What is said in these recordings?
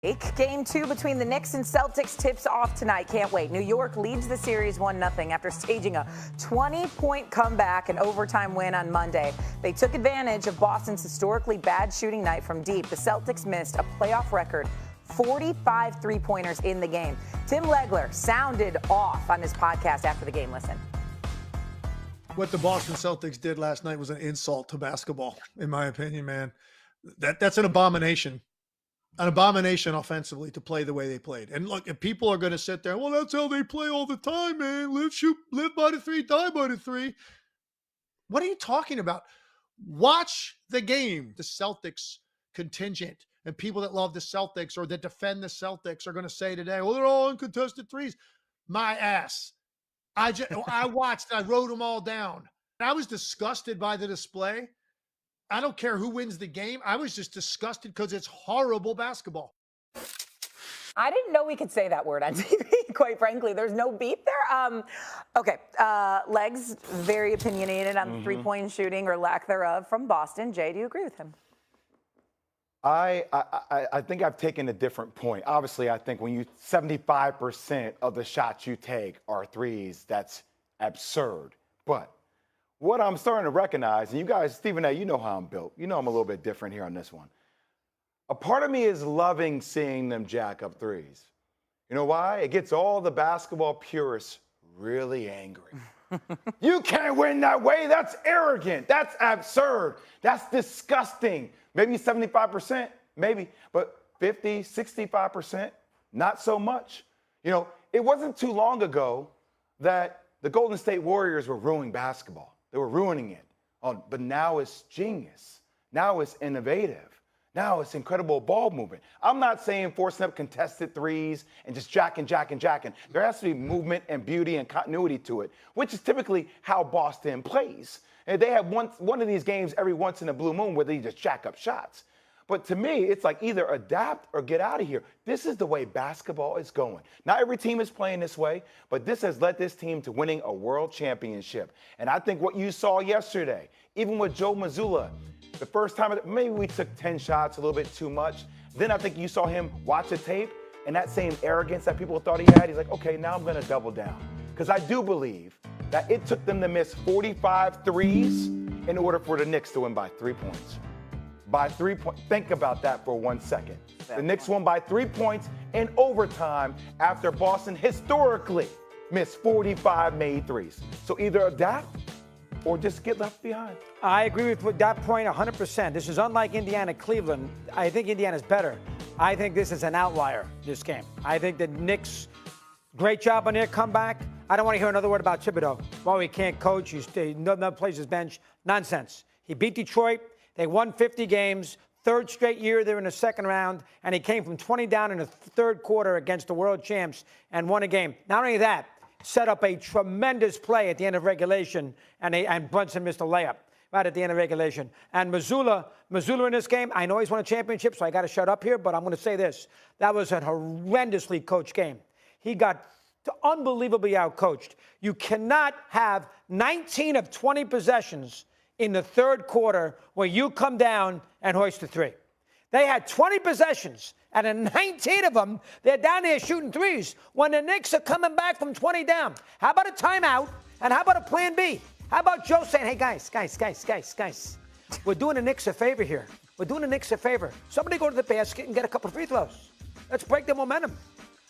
Game 2 between the Knicks and Celtics tips off tonight. Can't wait. New York leads the series 1-0 after staging a 20-point comeback and overtime win on Monday. They took advantage of Boston's historically bad shooting night from deep. The Celtics missed a playoff record 45 three-pointers in the game. Tim Legler sounded off on his podcast after the game. Listen. What the Boston Celtics did last night was an insult to basketball, in my opinion, man. That's an abomination. An abomination offensively to play the way they played. And look, if people are going to sit there, well, that's how they play all the time, man. Live by the three, die by the three. What are you talking about? Watch the game. The Celtics contingent and people that love the Celtics or that defend the Celtics are going to say today, well, they're all uncontested threes. My ass. I watched, I wrote them all down. I was disgusted by the display. I don't care who wins the game. I was just disgusted because it's horrible basketball. I didn't know we could say that word on TV, quite frankly. There's no beef there. Okay, Legs, very opinionated on the three-point shooting or lack thereof from Boston. Jay, do you agree with him? I think I've taken a different point. Obviously, I think when 75% of the shots you take are threes, that's absurd. But what I'm starting to recognize, and you guys, Stephen A., you know how I'm built. You know I'm a little bit different here on this one. A part of me is loving seeing them jack up threes. You know why? It gets all the basketball purists really angry. You can't win that way. That's arrogant. That's absurd. That's disgusting. Maybe 75%, maybe, but 50, 65%, not so much. You know, it wasn't too long ago that the Golden State Warriors were ruining basketball. They were ruining it. But now it's genius. Now it's innovative. Now it's incredible ball movement. I'm not saying forcing up contested threes and just jacking. There has to be movement and beauty and continuity to it, which is typically how Boston plays. And they have one of these games every once in a blue moon where they just jack up shots. But to me, it's like either adapt or get out of here. This is the way basketball is going. Not every team is playing this way, but this has led this team to winning a world championship. And I think what you saw yesterday, even with Joe Mazzulla, the first time, maybe we took 10 shots, a little bit too much. Then I think you saw him watch the tape, and that same arrogance that people thought he had, he's like, okay, now I'm going to double down. Because I do believe that it took them to miss 45 threes in order for the Knicks to win by 3 points. By 3 points. Think about that for 1 second. The Knicks won by 3 points in overtime after Boston historically missed 45 made threes. So either adapt or just get left behind. I agree with that point 100%. This is unlike Indiana-Cleveland. I think Indiana's better. I think this is an outlier, this game. I think the Knicks, great job on their comeback. I don't want to hear another word about Thibodeau. Well, he can't coach. Another plays his bench. Nonsense. He beat Detroit. They won 50 games. Third straight year they're in the second round. And he came from 20 down in the third quarter against the world champs and won a game. Not only that, set up a tremendous play at the end of regulation. And Brunson missed a layup right at the end of regulation. And Mazzulla in this game, I know he's won a championship, so I got to shut up here, but I'm going to say this. That was a horrendously coached game. He got unbelievably outcoached. You cannot have 19 of 20 possessions in the third quarter where you come down and hoist a three. They had 20 possessions, and in 19 of them, they're down there shooting threes when the Knicks are coming back from 20 down. How about a timeout, and how about a plan B? How about Joe saying, hey, guys, we're doing the Knicks a favor here. We're doing the Knicks a favor. Somebody go to the basket and get a couple free throws. Let's break the momentum.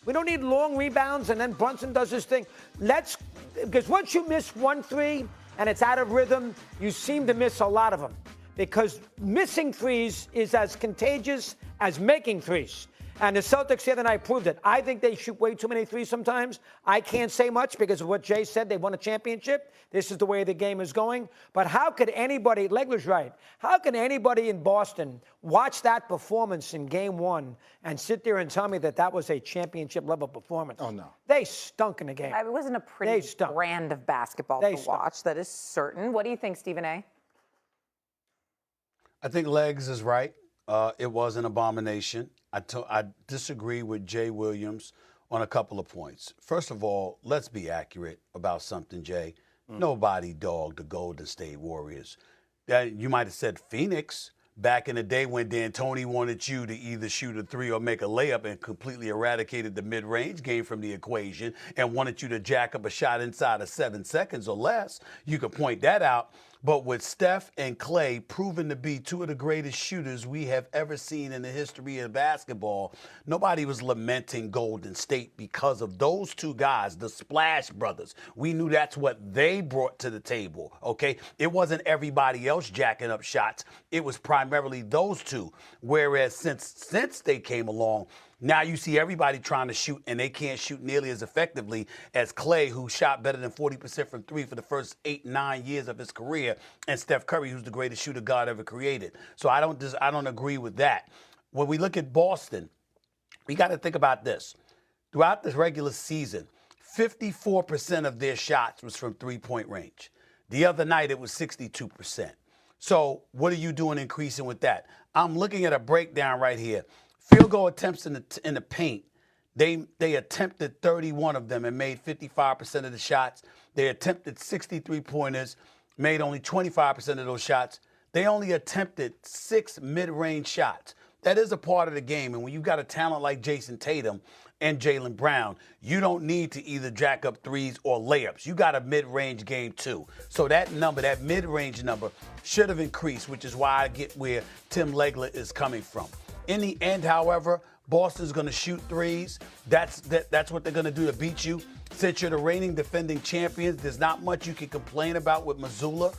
We don't need long rebounds, and then Brunson does his thing. Because once you miss 1 3 and it's out of rhythm, you seem to miss a lot of them. Because missing threes is as contagious as making threes. And the Celtics the other night proved it. I think they shoot way too many threes sometimes. I can't say much because of what Jay said. They won a championship. This is the way the game is going. But how could anybody, Legler's right, how can anybody in Boston watch that performance in game one and sit there and tell me that that was a championship-level performance? Oh, no. They stunk in the game. It wasn't a pretty brand of basketball to watch, that is certain. What do you think, Stephen A.? I think Legs is right. It was an abomination. I disagree with Jay Williams on a couple of points. First of all, let's be accurate about something, Jay. Nobody dogged the Golden State Warriors. You might have said Phoenix back in the day when D'Antoni wanted you to either shoot a three or make a layup and completely eradicated the mid-range game from the equation and wanted you to jack up a shot inside of 7 seconds or less, you could point that out. But with Steph and Klay proven to be two of the greatest shooters we have ever seen in the history of basketball, nobody was lamenting Golden State because of those two guys, the Splash Brothers. We knew that's what they brought to the table, okay? It wasn't everybody else jacking up shots. It was primarily those two. Whereas since they came along, now you see everybody trying to shoot, and they can't shoot nearly as effectively as Klay, who shot better than 40% from three for the first 8-9 years of his career, and Steph Curry, who's the greatest shooter God ever created. So I don't agree with that. When we look at Boston, we got to think about this. Throughout the regular season, 54% of their shots was from three-point range. The other night, it was 62%. So what are you doing increasing with that? I'm looking at a breakdown right here. Field goal attempts in the paint, they attempted 31 of them and made 55% of the shots. They attempted 63 pointers, made only 25% of those shots. They only attempted 6 mid-range shots. That is a part of the game. And when you got a talent like Jason Tatum and Jaylen Brown, you don't need to either jack up threes or layups. You got a mid-range game too. So that number, that mid-range number, should have increased, which is why I get where Tim Legler is coming from. In the end, however, Boston's going to shoot threes. That's what they're going to do to beat you. Since you're the reigning defending champions, there's not much you can complain about with Missoula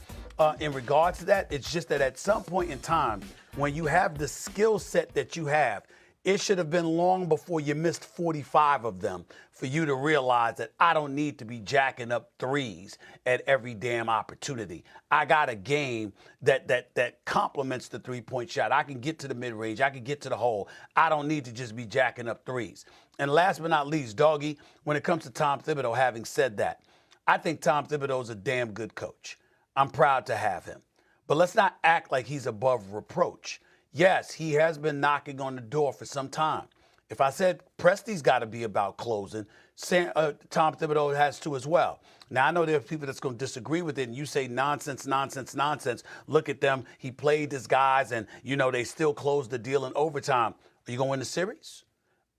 in regards to that. It's just that at some point in time, when you have the skill set that you have, it should have been long before you missed 45 of them for you to realize that I don't need to be jacking up threes at every damn opportunity. I got a game that complements the three-point shot. I can get to the mid-range. I can get to the hole. I don't need to just be jacking up threes. And last but not least, Doggy, when it comes to Tom Thibodeau, having said that, I think Tom Thibodeau is a damn good coach. I'm proud to have him. But let's not act like he's above reproach. Yes, he has been knocking on the door for some time. If I said Presti's got to be about closing, Tom Thibodeau has to as well. Now, I know there are people that's going to disagree with it, and you say nonsense, nonsense, nonsense. Look at them. He played his guys, and, they still closed the deal in overtime. Are you going to win the series?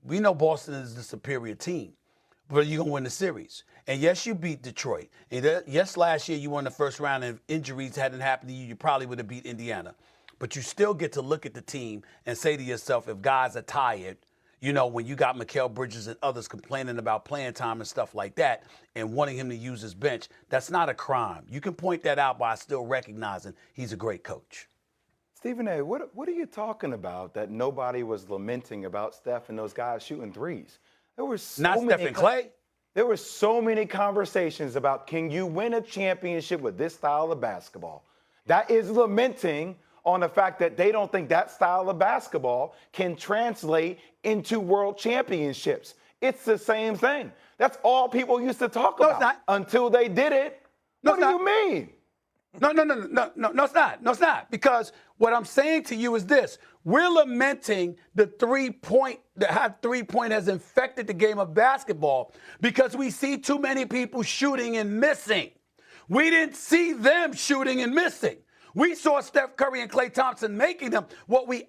We know Boston is the superior team, but are you going to win the series? And yes, you beat Detroit. And yes, last year you won the first round, and if injuries hadn't happened to you, you probably would have beat Indiana. But you still get to look at the team and say to yourself, if guys are tired, when you got Mikal Bridges and others complaining about playing time and stuff like that and wanting him to use his bench, that's not a crime. You can point that out by still recognizing he's a great coach. Stephen A., what are you talking about that nobody was lamenting about Steph and those guys shooting threes? There were not Steph and Klay. There were so many conversations about, can you win a championship with this style of basketball? That is lamenting on the fact that they don't think that style of basketball can translate into world championships. It's the same thing. That's all people used to talk about. It's not. Until they did it. No, what do you mean? No, it's not. No, it's not. Because what I'm saying to you is this. We're lamenting the how three-point has infected the game of basketball because we see too many people shooting and missing. We didn't see them shooting and missing. We saw Steph Curry and Klay Thompson making them. What we